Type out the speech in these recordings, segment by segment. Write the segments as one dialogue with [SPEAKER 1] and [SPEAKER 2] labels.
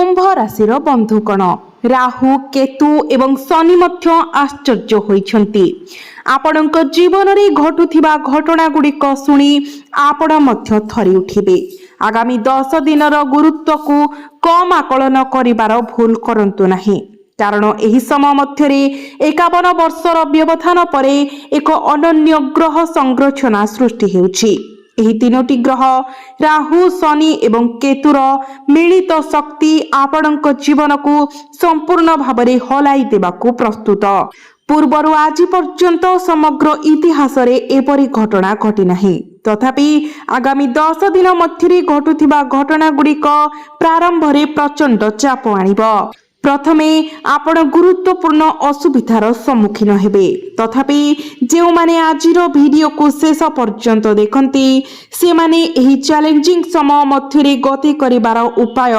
[SPEAKER 1] कुंभ राशिर बंधुगण राहु केतु एवं शनि मध्य आश्चर्य होइछन्ति। आपणक जीवन में घटुथिबा घटना गुड़िक शुणी आपण मध्य थरी उठिबे। आगामी 10 दिनर गुरुत्व को कम आकलन करिबार भूल करंतु नाही, कारण एही समय मध्यरे 51 वर्षर व्यवधान परे एक अनन्य ग्रह संरचना सृष्टि हेउछि। एही तीनोटी ग्रह राहु शनि एवं केतुर मिलित शक्ति आपणक जीवन को संपूर्ण भावरे हलाई देबाकू प्रस्तुत। पूर्वरु आज पर्यंत समग्र इतिहास रे एपरि घटना घटी नाही, तथापि आगामी 10 दिन मध्यरे घटुथिबा घटना गुड़िक प्रारंभ रे प्रचंड चाप आनिबो। प्रथमे आपण गुरुत्वपूर्ण असुविधार सम्मुखीन हेबे, तथापि जो माने आजिर वीडियो को शेष पर्यंत देखंती से माने एही चैलेंजिंग समय मध्यरे गति करिबार उपाय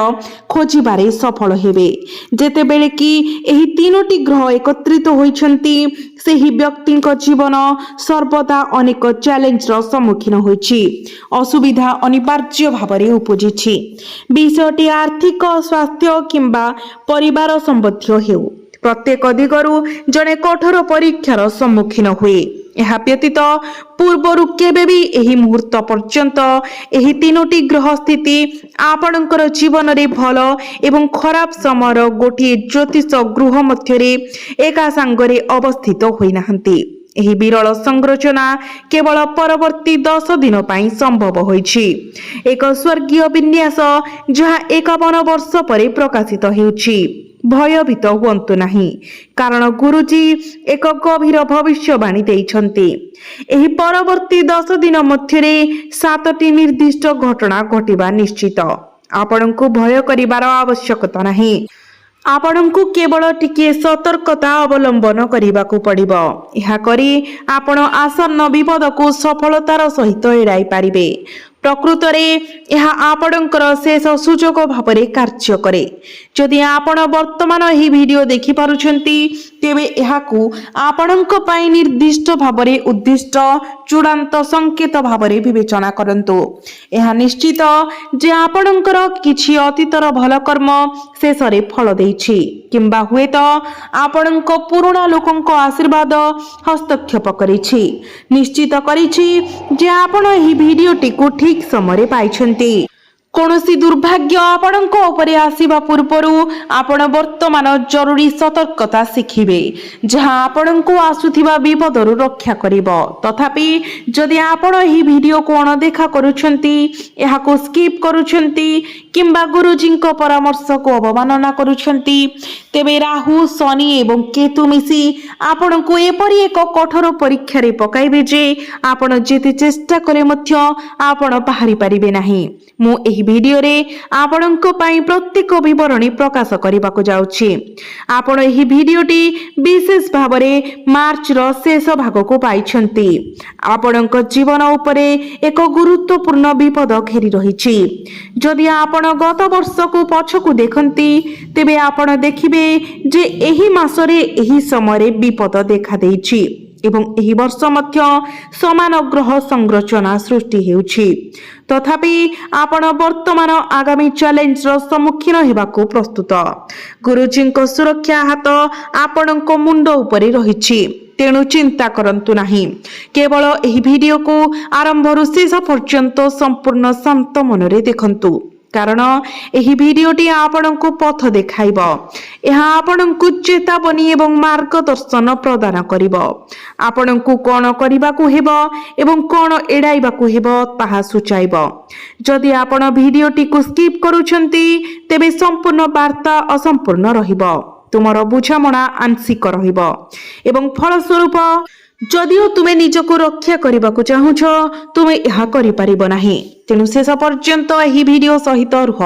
[SPEAKER 1] खोजिबारे सफल हेबे। जेतेबेले कि एही तीनोटी ग्रह एकत्रित होइछन्ती सेही व्यक्तिक जीवन सर्वदा अनेक चैलेंजर सम्मुखीन होइछि। असुविधा अनिवार्य भावरे उपजिछि। विषयटी आर्थिक, स्वास्थ्य किंबा परिवार संबंधी हेउ, प्रत्येक दिगरु जने कठोर परीक्षार सम्मुखीन हुए। यह व्यतीत पूर्वरु केबे भी एही मुहूर्त पर्यंत एही तीनोटी ग्रह स्थिति आपणकर जीवन रे भल एवं खराब समयर गोटिए ज्योतिष गृह मध्यरे एका संगरे अवस्थित होई नाहंती। एही विरल संरचना केवल परवर्ती 10 दिन पाई संभव होइछि। एक स्वर्गीय विन्यास जहा 51 वर्ष परे प्रकाशित हेउछि। भयभीत हुअन्तु नाही, कारण गुरुजी एक गभीर भविष्यवाणी देइछन्ति। एही परवर्ती 10 दिन मध्यरे 7टी निर्दिष्ट घटना घटिबा निश्चित। आपणको भय करिबार आवश्यकता नाही। आपणको केवल टिके सतर्कता अवलंबन करिबाकू पड़िबो। ଏହା କରି आपण आसन्न विपद को सफलतार सहित एड़ाई पारिबे। प्रकृत रे यह आपणकर शेष सुजोग भावरे कार्य करे। जदि आपण वर्तमान एही वीडियो देखि पारुछन्ती तेबे एहाकू आपणक पई निर्दिष्ट भावरे उद्दिष्ट चूड़ांत संकेत भावरे विवेचना करंतु। यह निश्चित जे आपणकर किछि अतीतर भल कर्म शेषरे फल देइछि, किंबा हुए तो आपणक पुराणा लोकंक आशीर्वाद हस्तक्षेप करिछि। निश्चित करिछि जे आपण एही वीडियोटी को ठीक समय पाइछन्ति। कोनोसी दुर्भाग्य आपणक उपरे आसीबा पूर्वरु आपण वर्तमान जरूरी सतर्कता शिखिबे, जहां आपणको आसुथिबा विपदरु रक्षा करिवो। तथापि जदि आपण एही वीडियो को अनदेखा करूछन्ति, एहाको स्किप करूछन्ति किंबा गुरुजींको परामर्श को अवमानना करूछन्ति, तेबे राहु शनि एवं केतु मिसी आपणको एपरि एक कठोर परीक्षा रे पकाइबे जे आपण जेते चेष्टा करे मध्य आपण बाहरी पारिबे नाही। मु एही वीडियो रे आपणको पई प्रत्येक विवरणी प्रकाश करिबाको जाउछि। आपण एही वीडियोटी विशेष भावरे मार्च रो शेष भाग को पाइछन्ति। आपणको जीवन उपरे एक गुरुत्वपूर्ण विपद घेरी रहिछि। जदि आपण गत वर्ष को पछकु देखंती तेबे आपण देखिबे जे एही मासरे एही समयरे विपद देखा देइछि एवं एही वर्ष मध्य समान ग्रह संरचना सृष्टि हेउछि। तथापि आपण वर्तमान आगामी चैलेंजर सम्मुखीन हेबाकू प्रस्तुत। गुरुजींको सुरक्षा हाथ आपणको मुंड उपरे रहिछि, तेणु चिंता करंतु नाही। केवल एही वीडियो को आरंभରୁ शेष पर्यंत संपूर्ण शांत मनरे देखंतु, कारण एही वीडियोटी आपणको पथ देखाइबो। एहा आपणको चेतावनी एवं मार्गदर्शन प्रदान करिवो। आपणको कोन करिबाकू हेबो एवं कोन एडाइबाकू हेबो ताहा सुचाइबो। जदि आपण वीडियोटी को स्किप करूछन्ती तेबे संपूर्ण वार्ता असंपूर्ण रहिबो। तुमर बुझामणा आंशिक रहिबो एवं फलस्वरूप जदिओ तुमे निजको रक्षा करबाकू चाहुछ तुमे यहा करि परिबो नाही। तेणु शेष पर्यंत एही वीडियो सहित रुह।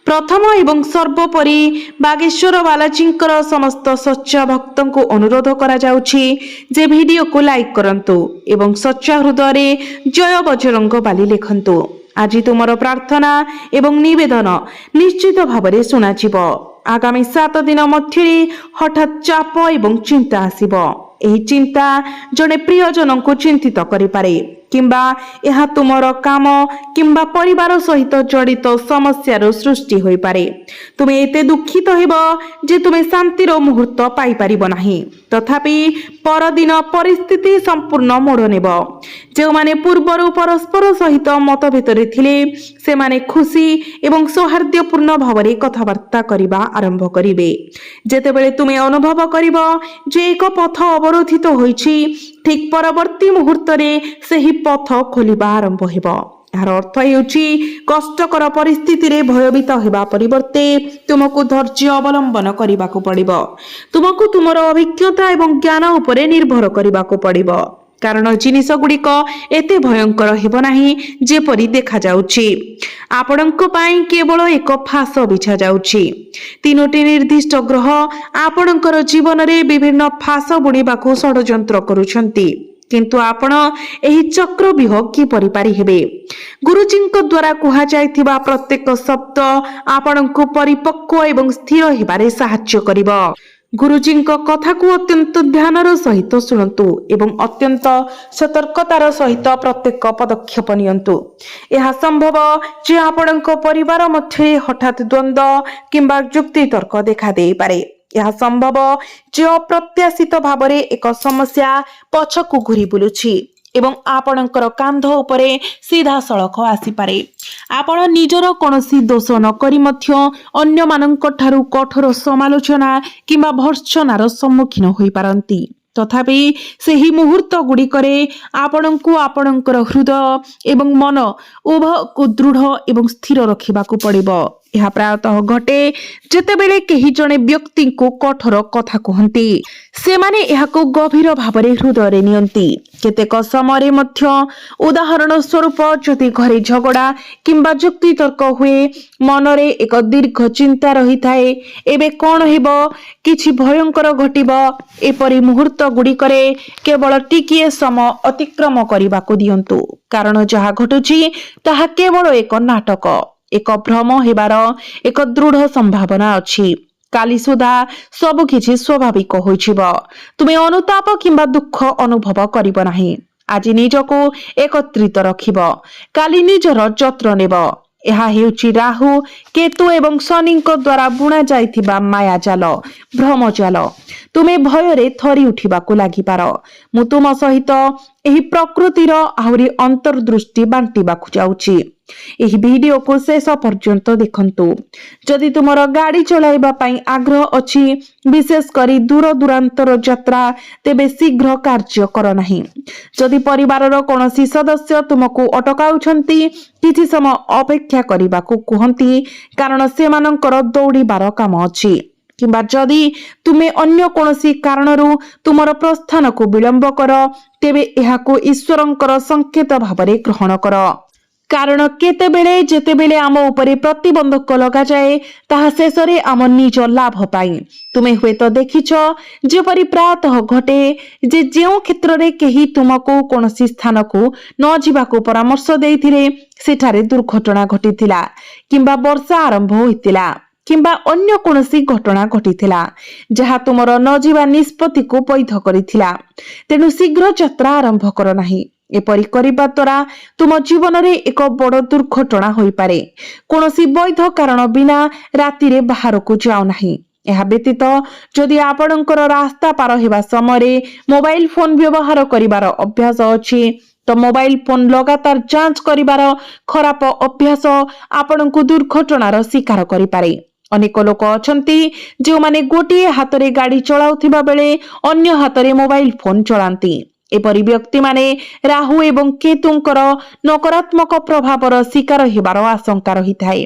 [SPEAKER 1] प्रथम एवं सर्वोपरि बागेश्वर बालाजींकर समस्त सच्चा भक्तों को अनुरोध करा जाउछि जे वीडियो को लाइक करंतु एवं सच्चा हृदय रे जय बजरंग बाली लिखंतु। आज तुमर प्रार्थना एवं निवेदन निश्चित भावरे सुनाजिबो। आगामी 7 दिन मध्यरे हठात चाप एवं चिंता आसिबो। एही चिंता जने प्रियजन को चिंतित करि पारे। किंबा यह तुमर काम किंबा परिवार सहित जड़ित समस्यार सृष्टि होई पारे। तुमे एते दुखित हेब जे तुमे शांतिर मुहूर्त पाई परिबो नाही। तथापि परदिन परिस्थिति संपूर्ण मोड़ नेब। जो माने पूर्वर परस्पर सहित मतभेदरे थिले से माने खुशी एवं सौहार्द्यपूर्ण भावरे कथबार्ता करिबा आरंभ करिवे। जेतेबेले तुमे अनुभव करिबो जे एक पथ अवरोधित होईछि, ठीक परवर्ती मुहूर्तरे सही पथ खोलिबा आरंभ हेब। यार अर्थ हेउछि कष्टकर परिस्थिति रे भयभीत हेबा परिवर्ते तुमको धैर्य अवलंबन करिबाको पड़िबो। तुमको तुमर अभिज्ञता एवं ज्ञान उपरे निर्भर करिबाको पड़िबो, कारण जिनिस गुड़िक एते भयंकर हेब नाही जेपरि देखा जाउछि। आपणक पाई केवल एक फास बिछा जाउछि। तीनोटी निर्दिष्ट ग्रह आपणकर जीवन रे विभिन्न फास बुणिबाको षडयंत्र करूछंती, किंतु आपण एही चक्रव्यूह की परिपारी हेबे। गुरुजींक द्वारा कुहा जायथिबा प्रत्येक शब्द आपणको परिपक्व एवं स्थिर हेबारे सहाय्य करिबो। गुरुजींक कथा को अत्यंत ध्यानर सहित शुणु एवं अत्यंत सतर्कतार सहित प्रत्येक पदक्षेप नियंतु। यह संभव जे आपणक परिवार मध्य हठात द्वंद्व किंबा जुक्ति तर्क देखा दे पारे। यह संभव जे अप्रत्याशित भावरे एक समस्या पछकु घुरी बुलुछि एवं आपणकर कांध उपरे सीधा सड़क आसी पारे। आपण निजर कोनोसी दोष न करी मध्य अन्य मानक ठारू कठोर समालोचना किंबा भर्त्सनार सम्मुखीन होई पारंती। तथापि सेही मुहूर्त गुड़िकरे आपणको आपणकर हृदय एवं मन उभय को दृढ़ एवं स्थिर रखिबाकू पड़िबो। यह प्रायतः घटे जेतेबेले केही जणे व्यक्ति को कठोर कथा कहती से माने यहाको गभीर भावरे हृदय रे नियंती। केतेक समय मध्य उदाहरण स्वरूप जदि घरे झगड़ा किंबा जुक्ति तर्क हुए, मनरे एक दीर्घ चिंता रही थाए, एबे कौन हेबो, किछि भयंकर घटिबो, एपरि मुहूर्त गुड़िकरे केवल टिकिए समय अतिक्रम करबाको दियंतु, कारण जहा घटुछि ताहा केवल एक नाटक, एक भ्रम हेबार एक दृढ़ संभावना अछि। काली सुधा सब किछि स्वाभाविक होइछिबो। तुमे अनुताप किंबा दुख अनुभव करिबो नाही। आज निजको एकत्रित रखिबो, काली निजर जत्र नेबो। यह हेउछि राहु केतु एवं शनिक द्वारा बुणा जाइथिबा माया जाल, भ्रम जाल। तुमे भयरे थरी उठिबाकू लागिपार। मु तुम सहित एही प्रकृतिर आहुरी अंतर्दृष्टि बांटिबाकू जाउछि। एही वीडियो को शेष पर्यंत देखंतु। जदि तुमर गाड़ी चलाइबा पई आग्रह अछि, विशेष करी दूर दूरांतर यात्रा, तेबे शीघ्र कार्य कर नाही। जदि परिवारर कोनोसी सदस्य तुमको अटकाउछंती, किछि समय अपेक्षा करिबाकू कुहंती, कारण सेमानंकर दौड़ीबार काम अछि। किंबा जदि तुमे अन्य कोनोसी कारणरू तुमर प्रस्थान को विलंब कर, तेबे एहाको ईश्वरंकर संकेत भावरे ग्रहण कर। कारण केतेबेले जेतेबेले आम उपरे प्रतिबंधक लगा जाए, ताहा शेषरे आम निज लाभ पाई। तुमे हुए तो देखिछ जेपरि प्रायतः घटे जे जेउ क्षेत्र रे केही तुमको कोनोसी स्थान को न जिबाको परामर्श देइथिले, सेठारे दुर्घटना घटिथिला, किंबा वर्षा आरंभ होइतिला, किंबा अन्य कोनोसी घटना घटिथिला जहा तुमर न जीवा निष्पत्ति को वैध करिथिला। तेनु शीघ्र यात्रा आरंभ कर नाही। एपरि करिबा द्वारा तुम जीवन रे एक बड़ दुर्घटना होई पारे। कोनोसी वैध कारण बिना राति रे बाहर को जाओ नाही। यह व्यतीत जदि आपणकर रास्ता पार हेबा समय मोबाइल फोन व्यवहार करिबार अभ्यास अछि, तो मोबाइल फोन लगातार जांच करिबार खराब अभ्यास आपणको दुर्घटनार शिकार करि पारे। अनेक लोक अछंती जो माने गोटिए हातरे गाड़ी चलाउथिबा बेले अन्य हातरे मोबाइल फोन चलांती। एपरि व्यक्ति माने राहु एवं केतुंकर नकारात्मक प्रभावर शिकार हेबार आशंका रही थाए।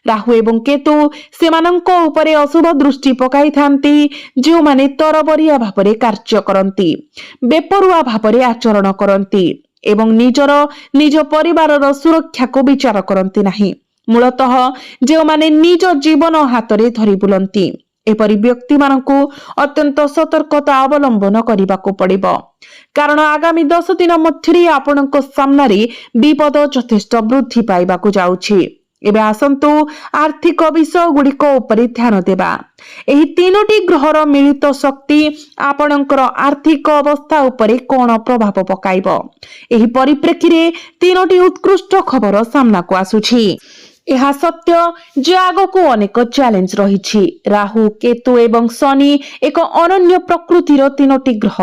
[SPEAKER 1] राहु एवं केतु सेमानंक उपरे अशुभ दृष्टि पकाई थांती, जो माने तरबरिया भावरे कार्य करंती, बेपरुआ भावरे आचरण करंती एवं निज परिवारर सुरक्षा को विचार करंती नाही। मूलतः जो माने निज जीवन हातरे धरि बुलंती, एपरि व्यक्ति मानकु अत्यंत सतर्कता अवलंबन करिबाकू पड़िबो। कारण आगामी 10 दिन मध्यरे आपणक सामने विपद यथेष्ट वृद्धि पाइबाकू जाउछि। एबे आसंतु आर्थिक विषय गुड़िक उपरे ध्यान देबा। एही तीनोटी ग्रहर मिलित शक्ति आपणकर आर्थिक अवस्था उपरे कोन प्रभाव पकाइबो। एही परिप्रेक्षी रे तीनोटी उत्कृष्ट खबर सामना को आसुछि। यह सत्य जे आगको अनेक चैलेंज रही। राहु केतु एवं शनि एक अनन्य प्रकृतिर तीनोटी ग्रह।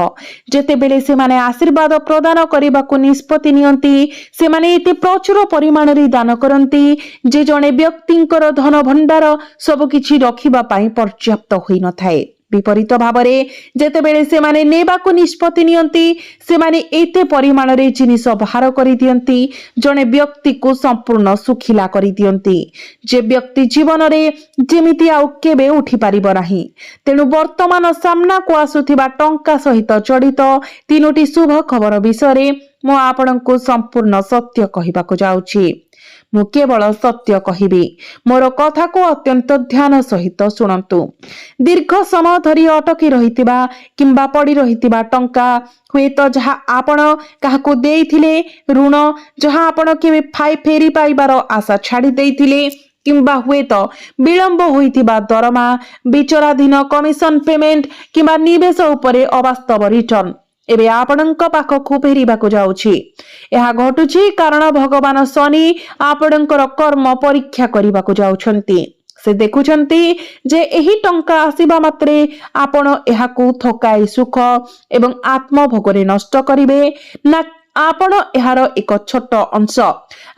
[SPEAKER 1] जेतेबेले से माने आशीर्वाद प्रदान करने निष्पत्ति नियंती से माने एते प्रचुर परिमाण रे दान करती जे जने व्यक्तिंकर धन भंडार सबकिछि रखिबा पई पर्याप्त होई न थाए। विपरीत भावरे जेतेबेले से माने नेबाको निष्पत्ति नियंती से माने एते परिमाण रे जिनिस बाहर करि दियंती जने व्यक्ति को संपूर्ण सुखिला करि दियंती जे व्यक्ति जीवन रे जेमिति आउ केबे उठी परिबो नाही। तेनु वर्तमान सामना को आसुथिबा टंका सहित जड़ित तीनोटी शुभ खबर विषय रे मो आपनको संपूर्ण सत्य कहिबाको जाउछि। मु केवल सत्य कहिबी। मोर कथा को अत्यंत ध्यान सहित शुणंतु। दीर्घ समय धरी अटकी रहितिबा किंबा पड़ी रहितिबा टंका हुए तो जहा आपण काहाको देइथिले ऋण जहा आपण केबे फेरी पाइबार आशा छाड़ी देइथिले किंबा हुए तो विलंब होइतिबा दरमा विचाराधीन कमिशन पेमेंट किंबा निवेश उपरे अवास्तव रिटर्न एबे आपणक पाखकु फेरिबाको जाउछि। एहा घटुछि कारण भगवान शनि आपणकर कर्म परीक्षा करिबाको जाउछंती। से देखुछंती जे एही टंका आसीबा मात्रे आपण एहाकु थकाई सुख एवं आत्मभोगरे नष्ट करिवे ना आपण एहार एक छोट अंश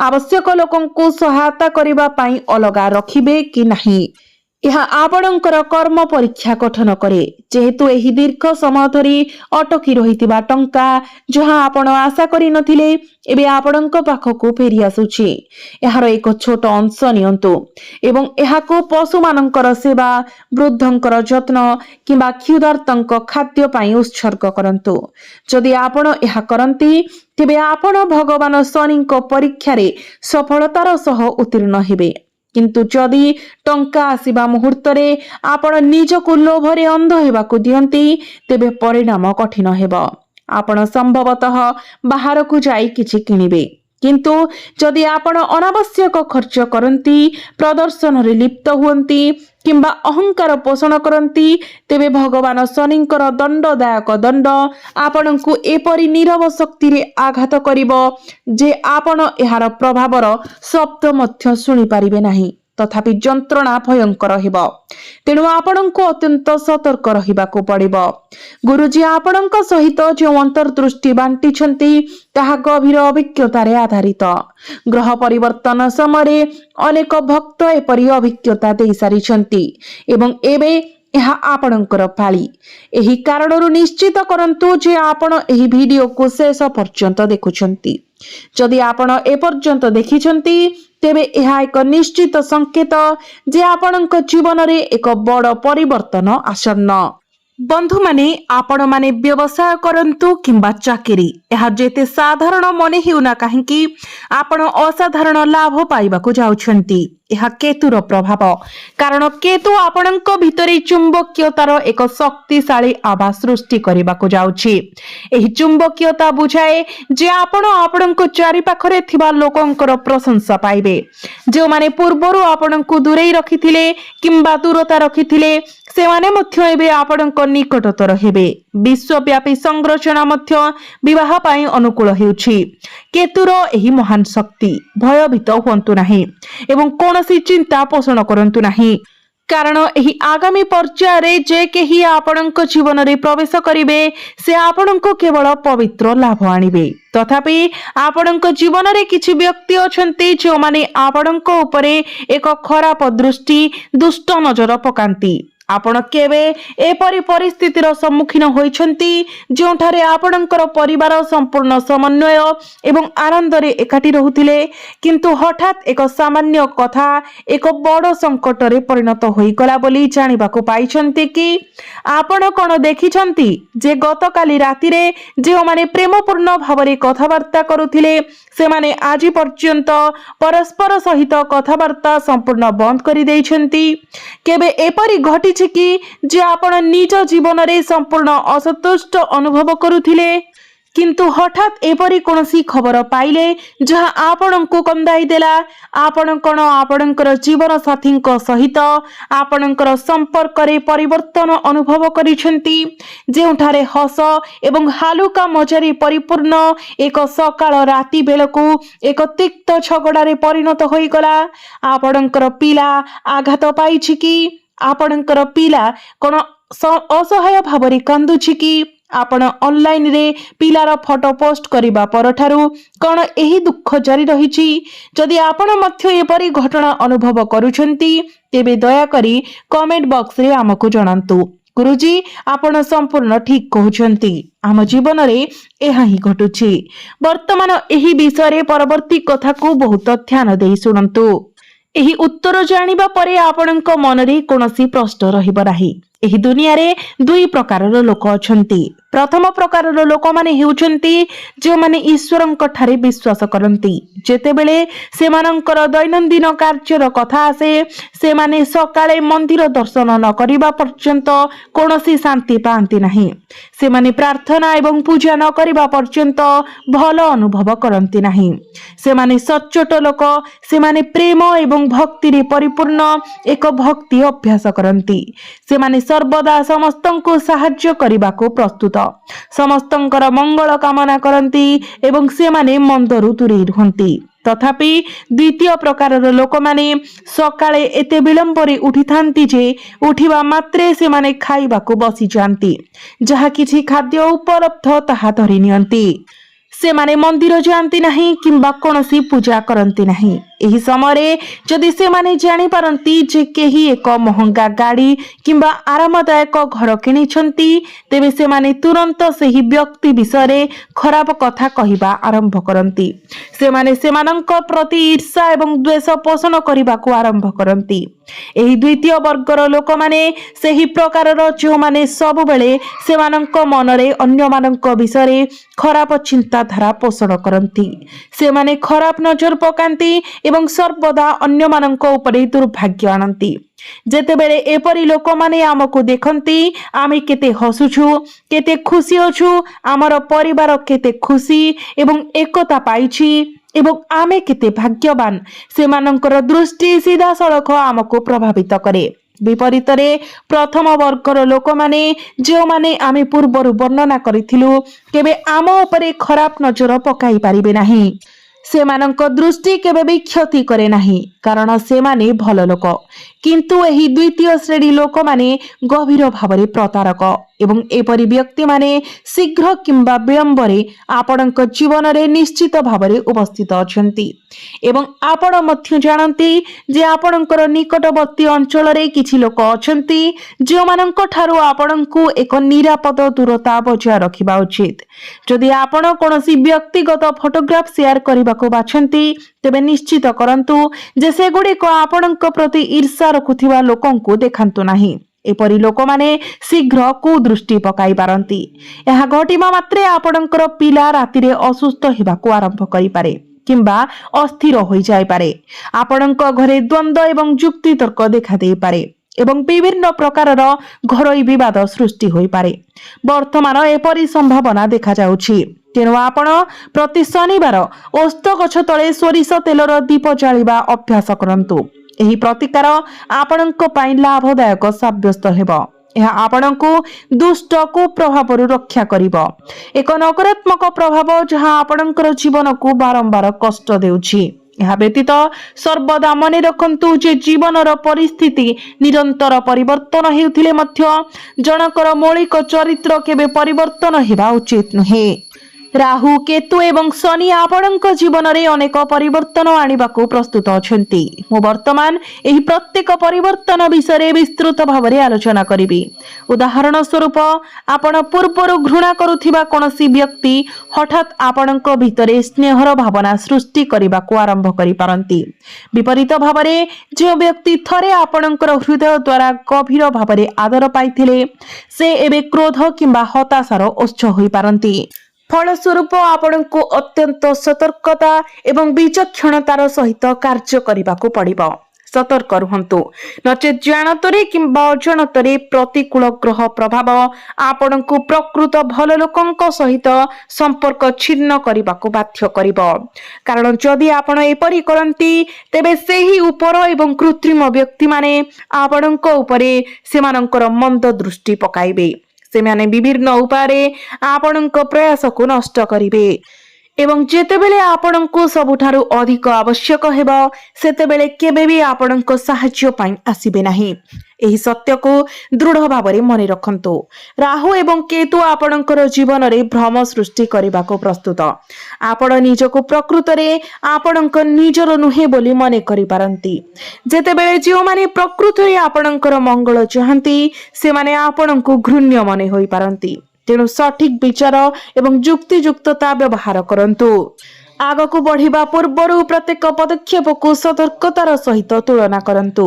[SPEAKER 1] आवश्यक लोकंकु सहायता करिबा पई अलगा रखिबे कि नाही। यह आपणकर कर्म परीक्षा गठन करे। जेहेतु एही दीर्घ समय धरी अटकी रहितिबा टंका जहा आपण आशा करि नथिले एबे आपणक पाखकु फेरी आसुछि। एहार एक छोट अंश नियंतु एवं एहाको पशु मानकर सेवा वृद्धंकर जत्न किंबा क्षुधार्तंक खाद्य पई उत्सर्ग करंतु। जदि आपण एहा करंती तेबे आपण भगवान शनिक परीक्षा रे सफलतार सह उत्तीर्ण हेबे। किंतु जदि टंका आसीबा मुहूर्त रे आपण निजको लोभरे अंध हेबाकु दियंती तेबे परिणाम कठिन हेबो। आपण संभवतः बाहर को जाई किछि किनिबे किंतु जदि आपण अनावश्यक खर्च करंती प्रदर्शन रे लिप्त हुंती किंबा अहंकार पोषण करंती तेबे भगवान शनिंकर दंडदायक दंड आपणकु एपरि नीरव शक्ति रे आघात करिवो जे आपण एहार प्रभावर शब्द मध्य सुनि पारिबे नाही। तथापि जंत्रणा भयंकर हेबो। तेणु आपणको अत्यंत सतर्क रहिबाकु पड़िबो। गुरुजी आपणक सहित जो अंतर्दृष्टि बांटिछंती ताहा गभीर अभिज्ञतारे आधारित। ग्रह परिवर्तन समय अनेक भक्त एपरि अभिज्ञता देई सारिछंती एवं एबे यह आपणकर पाली। एही कारणरु निश्चित करंतु जे आपण एही वीडियो को शेष पर्यंत देखुछंती। जदि आपण ए पर्यंत देखिछंती तेबे यह एक निश्चित संकेत जे आपणक जीवन रे एक बड़ परिवर्तन आसन्न। बंधु माने आपण माने व्यवसाय करंतु किंबा चाकरी यह जेते साधारण मने हेउना काहेकि आपण असाधारण लाभ पाइबाकु जाउछंती। यह केतुर प्रभाव कारण केतु आपणक भितरे चुंबकीयतार एक शक्तिशाली आवाज सृष्टि करबाकु जाउछि। एही चुंबकीयता बुझाए जे आपण आपणक चारि पाखरे थिबा लोकंकर प्रशंसा पाइबे। जे माने पूर्वरु आपणक दूरेई रखिथिले किंबा दूरता रखिथिले से माने मध्य एबे आपणक निकटतर हेबे। विश्वव्यापी संरचना मध्य विवाह पाई अनुकूल हेउछि। केतुर एही महान शक्ति भयभीत हुंतु नाही एवं कोनोसी चिंता पोषण करंतु नाही कारण एही आगामी पर्याय रे जे केही आपणक जीवन रे प्रवेश करिवे से आपणक केवल पवित्र लाभ आनिबे। तथापि आपणक जीवन रे किछि व्यक्ति अछंती जो माने आपणक उपरे एक खराब दृष्टि दुष्ट नजर पकांती। आपण केबे एपरि परिस्थितिर सम्मुखीन होइछंती जोंठारे आपणकर परिवार संपूर्ण समन्वय एवं आनंद रे एकाठी रहुथिले किंतु हठात एक सामान्य कथा एक बड़ संकट रे परिणत होई गला बोली जानिबाकु पाइछंती कि आपण कोन देखिछंती जे गतकाली राति रे जे माने प्रेमपूर्ण भावरे कथावार्ता करुथिले से माने आज पर्यंत परस्पर सहित कथावार्ता संपूर्ण बंद करि दैछंती। केबे एपरि घटी कि जे आपण निज जीवन रे संपूर्ण असंतुष्ट अनुभव करुथिले किंतु हठात एपरी कोनसी खबर पाइले जहाँ आपणंकु कंदाई देला। आपण कौन आपणकर जीवन साथी सहित आपणकर संपर्क रे परिवर्तन अनुभव करिसेंती, जेउठारे हस एवं हालुका मजारे परिपूर्ण एक सकाळ राति बेलकु एक तिक्त झगड़ारे परिणत होई गला। आपणकर पिला आघात पाइछि कि, आपणकर पिला कोन असहाय भावरे कांदुछि कि, आपण ऑनलाइन रे पिलार फोटो पोस्ट करिबा परठारु कोन एही दुख जारी रहिछि। जदि आपण मध्य एपरि घटना अनुभव करूछंती तेबे दया करी कमेंट बॉक्स रे हमकु जणांतु। गुरुजी आपण संपूर्ण ठीक कहउछंती, आम जीवन रे एहा ही घटुछि। वर्तमान एही विषय रे परवर्ती कथा को बहुत ध्यान देई सुनंतु। एही उत्तर जानिबा परे आपणक मन रे कोनोसी प्रश्न रहिब नाही। एही दुनिया रे दुई प्रकारर लोक अछंती। प्रथम प्रकारर लोक माने हेउछंती जे माने ईश्वरंक ठारे विश्वास करंती। जेतेबेले सेमानंकर दैनंदिन कार्यर कथा आसे से माने सकाळे मंदिर दर्शन न करिबा पर्यंत कोनोसी शांति पांती नाही। से माने प्रार्थना एवं पूजा न करिबा पर्यंत भल अनुभव करंती नाही। से माने सच्चोट लोक, से माने प्रेम एवं भक्ति रे परिपूर्ण एक भक्ति अभ्यास करंती। से माने सर्वदा समस्तंको साहाय्य करिबाको प्रस्तुत, समस्तंकर मंगल कामना करंती एवं से माने मंदरु दूरी रुहंती। तथापि द्वितीय प्रकारर लोक माने सकाळे एते विलंबरे उठी थांती जे उठिबा मात्रे से माने खाइबाको बसी जांती। जहा किछि खाद्य उपलब्ध ताहा धरि नियंती। से माने मंदिर जांती नहीं किंबा कोनोसी पूजा करंती नहीं। एही समय जदि से माने जानी पारंती जे केही एक महंगा गाड़ी किंबा आरामदायक घर किनिछंती तेबे से माने तुरंत सेही व्यक्ति विषय खराब कथा कहिबा आरंभ करंती। से माने सेमानंक प्रति ईर्षा एवं द्वेष पोषण करिबा को आरंभ करंती। एही द्वितीय वर्गर लोक माने सेही प्रकारर जो माने सब बेले सेमानंक मनरे अन्य मानंक विषय खराब चिंताधारा पोषण करंती। से माने खराब नजर पकांती एवं सर्वदा अन्य मानंक उपरे दुर्भाग्य आनंती। जेतेबेले एपरी लोक माने आमको देखंती आमे केते हसुछु, केते खुशी अछु, आमर परिवार केते खुशी एवं एकता पाइछि एवं आमे केते भाग्यवान, सेमानंकर दृष्टि सीधा सड़क आमको प्रभावित करे। विपरीत रे प्रथम वर्गर लोक माने जो माने आमे पूर्वरु वर्णना करिथिलु केबे आम उपरे खराब नजर पकाई पारिबे नाही। सेमानंक दृष्टि केबे भी क्षति करे नाही कारण से माने भल लोक। किंतु एही द्वितीय श्रेणी लोक माने गभीर भावरे प्रतारक एवं एपरी व्यक्ति माने शीघ्र किंबा विलंबरे आपणक जीवन रे निश्चित भावरे उपस्थित अछंती एवं आपण मध्य जानती जे आपणकर निकटवर्ती अंचल रे किछि लोक अछंती जे मानक ठारू आपणकु एक निरापद दूरता बजाय रखिबा उचित। जदि आपण कोनोसी व्यक्तिगत फोटोग्राफ शेयर करबाको बाछंती तेबे निश्चित करंतु जे सेगुड़िक आपणक प्रति ईर्षा रखुथिबा लोकंकु देखांतु नाही। एपरी लोक माने शीघ्र कुदृष्टि पकाई पारंती। यह घटिबा मात्रे आपणकर पिला रातिरे असुस्थ हेबाको आरंभ करि पारे किंबा अस्थिर होई जाय पारे। आपणक घरे द्वंद्व एवं युक्ति तर्क देखा देई पारे एवं विभिन्न प्रकारर घरोई विवाद सृष्टि होई पारे। वर्तमान एपरी संभावना देखा जाउछि। तेणु आपण प्रति शनिवार ओस्त गछ तले सोरिष तेलर दीप जालिबा अभ्यास करंतु। एही प्रतिकार आपणक पई लाभदायक साब्यस्त हेबो। यह आपणकु दुष्ट को प्रभाव रक्षा करिबो। एक नकारात्मक प्रभाव जहां आपणकर जीवन को बारंबार कष्ट देउछि। यह व्यतीत सर्वदा मन रखंतु जे जीवनर परिस्थिति निरंतर परिवर्तन हेउथिले मध्य जनकर मौलिक चरित्र केबे परिवर्तन हेबा उचित नुहे। राहु केतु एवं शनि आपणक जीवन रे अनेक परिवर्तन आनिबाकू प्रस्तुत अछंती। मु वर्तमान एही प्रत्येक परिवर्तन विषय विस्तृत भाव में आलोचना करिबी। उदाहरण स्वरूप आपण पूर्वर घृणा करुथिबा कोनोसी व्यक्ति हठात आपणक भितरे स्नेहर भावना सृष्टि करिबाकू आरंभ करि पारंती। विपरीत भाव में जो व्यक्ति थरे आपणकर हृदय द्वारा गभीर भाव में आदर पाइथिले से एबे क्रोध किंबा हताशार उत्स होई पारंती। फलस्वरूप आपणको अत्यंत सतर्कता एवं विचक्षणतार सहित कार्य करने को पड़िबो। सतर्क रुहंतु नचेत जानतरे किंबा अजाणतरे प्रतिकूल ग्रह प्रभाव आपणको प्रकृत भल लोकंक सहित संपर्क छिन्न करबाको बाध्य करिवो। कारण जदि आपण एपरि करंती तेबे सेही उपर एवं कृत्रिम व्यक्ति माने आपणको उपरे सेमानंकर मंद दृष्टि पकाइबे। सेमाने विभिन्न उपाୟରେ आपणको प्रयास को नष्ट करिवे एवं जेतेबेले आपणको सबुठारु अधिक आवश्यक हेबो सेतेबेले केबेबी आपणको सहाय्य पई आसीबे नाही। एही सत्य को दृढ़ भावरे मने रखंतु। राहु एवं केतु आपणकर जीवन रे भ्रम सृष्टि करबाको प्रस्तुत। आपण निजको प्रकृत रे आपणक निजर नुहे बोली मने करि पारंती। जेतेबेले जो माने प्रकृत रे आपणकर मंगल चाहंती से माने आपणको घृण्य मने होई पारंती। तेणु सठिक विचार एवं युक्तियुक्तता व्यवहार करंतु। आगको बढ़िबा पूर्वरु प्रत्येक पदक्षेप को सतर्कतार सहित तुलना करंतु।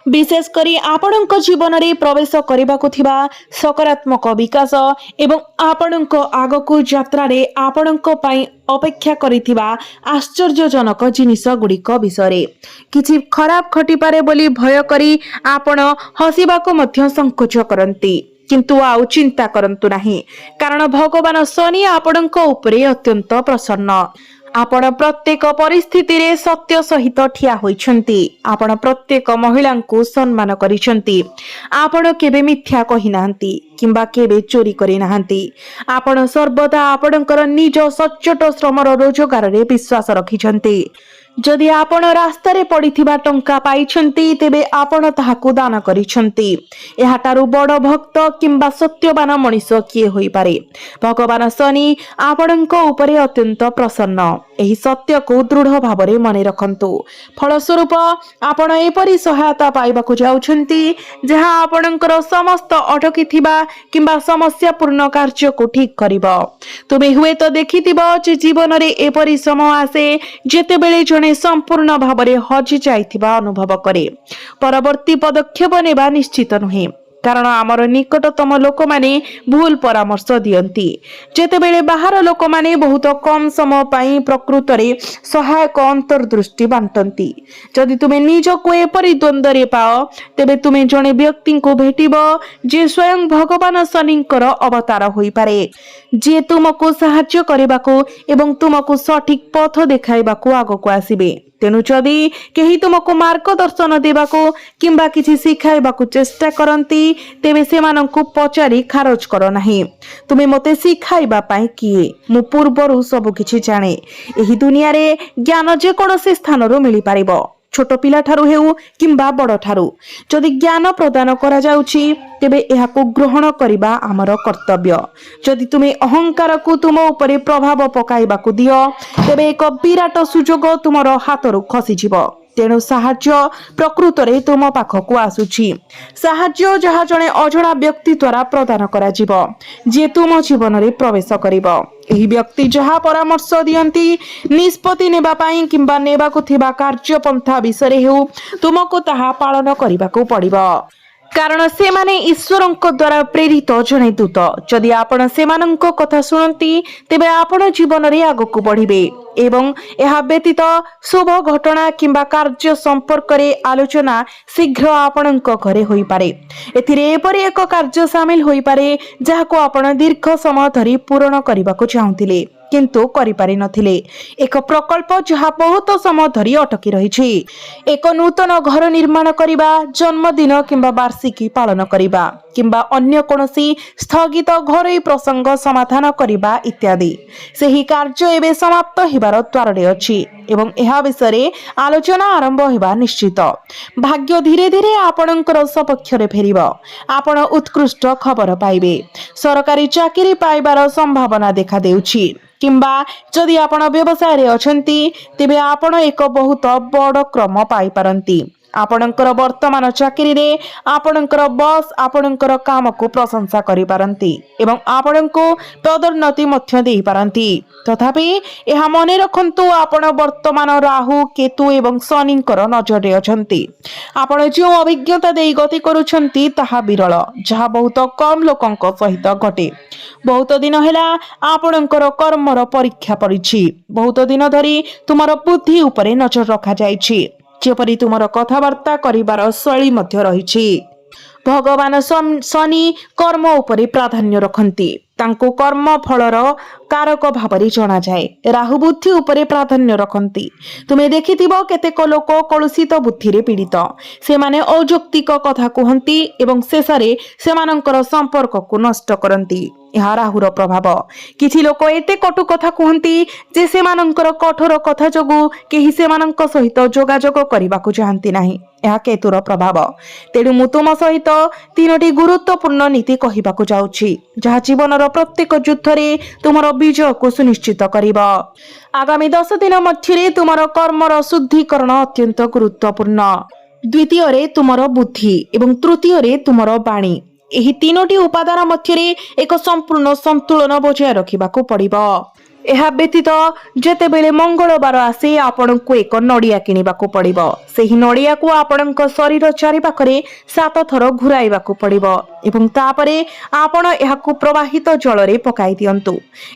[SPEAKER 1] विशेष करी आपणक जीवन रे प्रवेश करबाको थिबा सकारात्मक विकास एवं आपणक आगको यात्रा रे आपणक पई अपेक्षा करिथिबा आश्चर्यजनक जिनिस गुड़िक विषय किछि खराब घटी पारे बोली भय करी आपण हसिबाको मध्य संकोच करंती। किंतु आउ चिंता करंतु नाही, कारण भगवान शनि आपणक उपरे अत्यंत प्रसन्न। आपण प्रत्येक परिस्थिति रे सत्य सहित ठिया होइछंती। आपण प्रत्येक महिला को सम्मान करिछंती। आपण केबे मिथ्या कहि नाहंती किंबा केबे चोरी करि नाहंती। आपण सर्वदा आपणकर निज सच्चोट श्रमर रोजगार रे विश्वास रखिछंती। जदि आपण रास्ता रे पड़िथिबा टंका पाइछंती तेबे आपण ताहाकु दान करिछंती। एहाटारु बड़ भक्त किंबा सत्यवान मनीष किए होई पारे। भगवान शनि आपणक उपरे अत्यंत प्रसन्न। एही सत्य को दृढ़ भावरे मने रखंतु। फलस्वरूप आपण एपरि सहायता पाइबाकु जाउछंती जहा आपणकर समस्त अटकी थिबा किंबा समस्या पूर्ण कार्य को ठीक करिवो। तुमे हुए तो देखिथिबो जे जीवन रे एपरि समय आसे जेतेबेले जणे संपूर्ण भावरे हजि जाइथिबा अनुभव करे। परवर्ती पदक्षेप नेबा निश्चित नुहे, कारण आमर निकटतम लोक माने भूल परामर्श दियंती। जेतेबेले बाहर लोक माने बहुत कम समय पई प्रकृत रे सहायक अंतर्दृष्टि बांटंती। जदि तुमे निज को एपरि द्वंद्व रे पाओ तेबे तुमे जणे व्यक्ति को भेटिबो जे स्वयं भगवान शनिकर अवतार होई पारे, जे तुमको सहाय्य करबाको एवं तुमको सठिक पथ देखाइबाको आगको आसीबे। तेणु जदि केही तुमको मार्गदर्शन देबाको किंबा किछि सिखाइबाको चेष्टा करंती तेबे सेमानंकु पचारि खारज करो नाही। तुमे मते सिखाइबा पई किए, मु पूर्वरु सब किछि जाने। एही दुनिया रे ज्ञान जे कोनोसी स्थानरु मिलि पारिबो, छोट पिला ठारू हेउ किंबा बड़ ठारू। जदि ज्ञान प्रदान करा जाउछि तेबे एहाको ग्रहण करिबा आमर कर्तव्य। जदि तुमे अहंकार को तुम उपरे प्रभाव पकाइबाकु दियो तेबे एक विराट सुजोग तुमर हातरु खसी जिवो। तेणु साहाय्य प्रकृत रे तुम पाखकु आसुछि। साहाय्य जहा जणे अजणा व्यक्ति द्वारा प्रदान करा जिवो, जे तुम जीवन रे प्रवेश करिवो। एही व्यक्ति जहा परामर्श दियंती निष्पत्ति नेबा पई किंबा नेबाकु थिबा कार्यपंथा विषय हेउ तुमको ताहा पालन करिबाकु पड़िबो। कारण से माने ईश्वरंक द्वारा प्रेरित जणे दूत। जदि आपण सेमानंक कथा सुनंती तेबे आपण जीवन रे आगकु बढ़िबे एवं यह व्यतीत शुभ घटना किंबा कार्य संपर्क रे आलोचना शीघ्र आपणक घरे होई पारे। एथिरे एपरि एक कार्य शामिल होई पारे जाहाको आपण दीर्घ समय धरि पूर्ण करबाकु चाहुथिले किंतु करि पारि नथिले। एक प्रकल्प जहा बहुत समय धरि अटकी रहिछि। एक नूतन घर निर्माण करिबा, जन्मदिन किंबा वार्षिकी पालन करिबा किंबा अन्य कोनोसी स्थगित घरोई प्रसंग समाधान करिबा इत्यादि। सेही कार्य एबे समाप्त हेबार द्वारे अछि एवं एहा विषय आलोचना आरंभ हेबा निश्चित। भाग्य धीरे धीरे आपणकर सपक्ष रे फेरिबो। आपण उत्कृष्ट खबर पाइबे। सरकारी चाकरी पाइबार संभावना देखा देउछि किंबा जदि आपण व्यवसाय रे अछंती तेबे आपण एक बहुत बड़ क्रम पाई पारंती। आपणकर वर्तमान चाकरी रे आपणकर बॉस आपणकर काम को प्रशंसा करि पारंती एवं आपणको पदोन्नति मध्य देई पारंती। तथापि एहा मने रखंतु आपण वर्तमान राहु केतु एवं शनिकर नजर रे अछंती। आपण जो अभिज्ञता देई गति करूछंती ताहा विरल, जहा बहुत कम लोकंक सहित घटे। बहुत दिन हेला आपणकर कर्मर परीक्षा पड़िछि। बहुत दिन धरी तुमर बुद्धि उपरे नजर रखा जाइछि। ଯେପରି ତୁମର କଥାବାର୍ତ୍ତା କରିବାର ଶୈଳୀ ମଧ୍ୟ ରହିଛି। ଭଗବାନ ଶନି କର୍ମ ଉପରେ ପ୍ରାଧାନ୍ୟ ରଖନ୍ତି। ତାଙ୍କୁ କର୍ମ ଫଳର କାରକ ଭାବରେ ଜଣାଯାଏ। ରାହୁ ବୁଦ୍ଧି ଉପରେ ପ୍ରାଧାନ୍ୟ ରଖନ୍ତି। ତୁମେ ଦେଖିଥିବ କେତେକ ଲୋକ କଳୁଷିତ ବୁଦ୍ଧିରେ ପୀଡ଼ିତ। ସେମାନେ ଅଯୌକ୍ତିକ କଥା କୁହନ୍ତି ଏବଂ ଶେଷରେ ସେମାନଙ୍କର ସମ୍ପର୍କକୁ ନଷ୍ଟ କରନ୍ତି। ଏହା ରାହୁର ପ୍ରଭାବ। କିଛି ଲୋକ ଏତେ କଟୁ କଥା କୁହନ୍ତି ଯେ ସେମାନଙ୍କର କଠୋର କଥା ଯୋଗୁଁ କେହି ସେମାନଙ୍କ ସହିତ ଯୋଗାଯୋଗ କରିବାକୁ ଚାହାନ୍ତି ନାହିଁ। ଏହା କେତୁର ପ୍ରଭାବ। ତେଣୁ ମୁଁ ତୁମ ସହିତ 3ଟି ଗୁରୁତ୍ୱପୂର୍ଣ୍ଣ ନୀତି କହିବାକୁ ଯାଉଛି, ଯାହା ଜୀବନର ପ୍ରତ୍ୟେକ ଯୁଦ୍ଧରେ ତୁମର ବିଜୟକୁ ସୁନିଶ୍ଚିତ କରିବ। ଆଗାମୀ 10 ଦିନ ମଧ୍ୟରେ ତୁମର କର୍ମର ଶୁଦ୍ଧିକରଣ ଅତ୍ୟନ୍ତ ଗୁରୁତ୍ୱପୂର୍ଣ୍ଣ। ଦ୍ୱିତୀୟରେ ତୁମର ବୁଦ୍ଧି ଏବଂ ତୃତୀୟରେ ତୁମର ବାଣୀ। ଏହି 3ଟି ଉପାଦାନ ମଧ୍ୟରେ ଏକ ସମ୍ପୂର୍ଣ୍ଣ ସନ୍ତୁଳନ ବଜାୟ ରଖିବାକୁ ପଡ଼ିବ। ଏହା ବ୍ୟତୀତ ଯେତେବେଳେ ମଙ୍ଗଳବାର ଆସେ ଆପଣଙ୍କୁ ଏକ ନଡ଼ିଆ କିଣିବାକୁ ପଡ଼ିବ। ସେହି ନଡ଼ିଆକୁ ଆପଣଙ୍କ ଶରୀର ଚାରିପାଖରେ 7 ଥର ଘୁରାଇବାକୁ ପଡ଼ିବ ଏବଂ ତାପରେ ଆପଣ ଏହାକୁ ପ୍ରବାହିତ ଜଳରେ ପକାଇ ଦିଅନ୍ତୁ।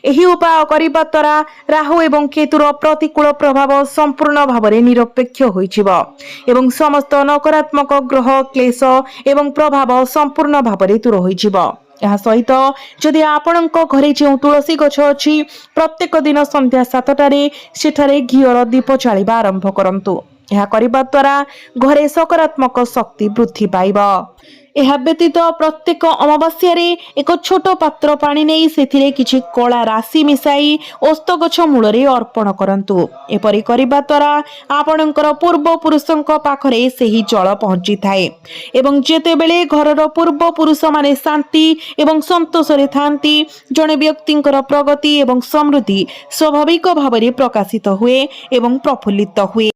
[SPEAKER 1] ଏହି ଉପାୟ କରିବା ଦ୍ୱାରା ରାହୁ ଏବଂ କେତୁର ପ୍ରତିକୂଳ ପ୍ରଭାବ ସମ୍ପୂର୍ଣ୍ଣ ଭାବରେ ନିରପେକ୍ଷ ହୋଇଯିବ ଏବଂ ସମସ୍ତ ନକାରାତ୍ମକ ଗ୍ରହ କ୍ଲେଶ ଏବଂ ପ୍ରଭାବ ସମ୍ପୂର୍ଣ୍ଣ ଭାବରେ ଦୂର ହୋଇଯିବ। ଏହା ସହିତ ଯଦି ଆପଣଙ୍କ ଘରେ ଯେଉଁ ତୁଳସୀ ଗଛ ଅଛି, ପ୍ରତ୍ୟେକ ଦିନ ସନ୍ଧ୍ୟା 7ଟାରେ ସେଠାରେ ଘିଅର ଦୀପ ଜାଳିବା ଆରମ୍ଭ କରନ୍ତୁ। ଏହା କରିବା ଦ୍ୱାରା ଘରେ ସକାରାତ୍ମକ ଶକ୍ତି ବୃଦ୍ଧି ପାଇବ। ଏହା ବ୍ୟତୀତ ପ୍ରତ୍ୟେକ ଅମାବାସ୍ୟାରେ ଏକ ଛୋଟ ପାତ୍ର ପାଣି ନେଇ ସେଥିରେ କିଛି କଳା ରାଶି ମିଶାଇ ଓସ୍ତ ଗଛ ମୂଳରେ ଅର୍ପଣ କରନ୍ତୁ। ଏପରି କରିବା ଦ୍ୱାରା ଆପଣଙ୍କର ପୂର୍ବପୁରୁଷଙ୍କ ପାଖରେ ସେହି ଜଳ ପହଞ୍ଚିଥାଏ ଏବଂ ଯେତେବେଳେ ଘରର ପୂର୍ବପୁରୁଷମାନେ ଶାନ୍ତି ଏବଂ ସନ୍ତୋଷରେ ଥାନ୍ତି, ଜଣେ ବ୍ୟକ୍ତିଙ୍କର ପ୍ରଗତି ଏବଂ ସମୃଦ୍ଧି ସ୍ୱାଭାବିକ ଭାବରେ ପ୍ରକାଶିତ ହୁଏ ଏବଂ ପ୍ରଫୁଲ୍ଲିତ ହୁଏ।